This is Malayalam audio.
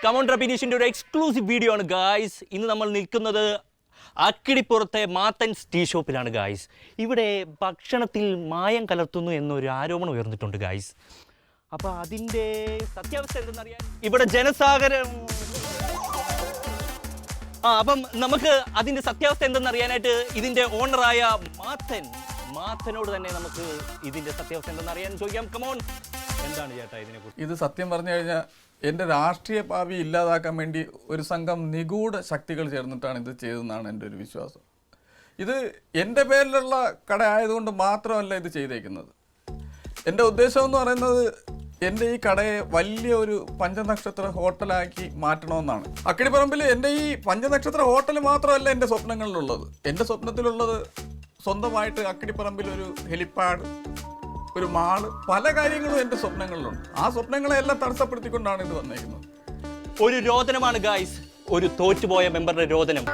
കമോൺ റബിനീഷിൻ്റെ ഒരു എക്സ്ക്ലൂസീവ് വീഡിയോ ആണ് ഗായ്സ്. ഇന്ന് നമ്മൾ നിൽക്കുന്നത് അക്കിടിപ്പുറത്തെ മാത്തൻസ് ടീ ഷോപ്പിലാണ് ഗായ്സ്. ഇവിടെ ഭക്ഷണത്തിൽ മായം കലർത്തുന്നു എന്നൊരു ആരോപണം ഉയർന്നിട്ടുണ്ട് ഗായ്സ്. അപ്പോൾ അതിൻ്റെ സത്യാവസ്ഥ എന്തെന്നറിയാൻ ഇവിടെ ജനസാഗരം അപ്പം നമുക്ക് അതിൻ്റെ സത്യാവസ്ഥ എന്തെന്നറിയാനായിട്ട് ഇതിൻ്റെ ഓണറായ മാത്തനോട് തന്നെ നമുക്ക് ഇതിൻ്റെ സത്യാവസ്ഥ എന്തെന്നറിയാൻ ചോദിക്കാം. കമോൺ, എന്താണ് ചേട്ടാ ഇതിനെക്കുറിച്ച്? ഇത് സത്യം പറഞ്ഞു കഴിഞ്ഞാൽ എൻ്റെ രാഷ്ട്രീയ ഭാവി ഇല്ലാതാക്കാൻ വേണ്ടി ഒരു സംഘം നിഗൂഢ ശക്തികൾ ചേർന്നിട്ടാണ് ഇത് ചെയ്തതെന്നാണ് എൻ്റെ ഒരു വിശ്വാസം. ഇത് എൻ്റെ പേരിലുള്ള കട ആയതുകൊണ്ട് മാത്രമല്ല ഇത് ചെയ്തേക്കുന്നത്. എൻ്റെ ഉദ്ദേശം എന്ന് പറയുന്നത് എൻ്റെ ഈ കടയെ വലിയ ഒരു പഞ്ചനക്ഷത്ര ഹോട്ടലാക്കി മാറ്റണമെന്നാണ്. അക്കിടിപ്പറമ്പിൽ എൻ്റെ ഈ പഞ്ചനക്ഷത്ര ഹോട്ടൽ മാത്രമല്ല എൻ്റെ സ്വപ്നങ്ങളിലുള്ളത്. എൻ്റെ സ്വപ്നത്തിലുള്ളത് സ്വന്തമായിട്ട് അക്കിടിപ്പറമ്പിൽ ഒരു ഹെലിപ്പാഡ്, ഒരു മാള്, പല കാര്യങ്ങളും എൻ്റെ സ്വപ്നങ്ങളിലുണ്ട്. ആ സ്വപ്നങ്ങളെല്ലാം തടസ്സപ്പെടുത്തിക്കൊണ്ടാണ് ഇത് വന്നേക്കുന്നത്. ഒരു രോദനമാണ് ഗായ്സ്, ഒരു തോറ്റുപോയ മെമ്പറുടെ രോദനം.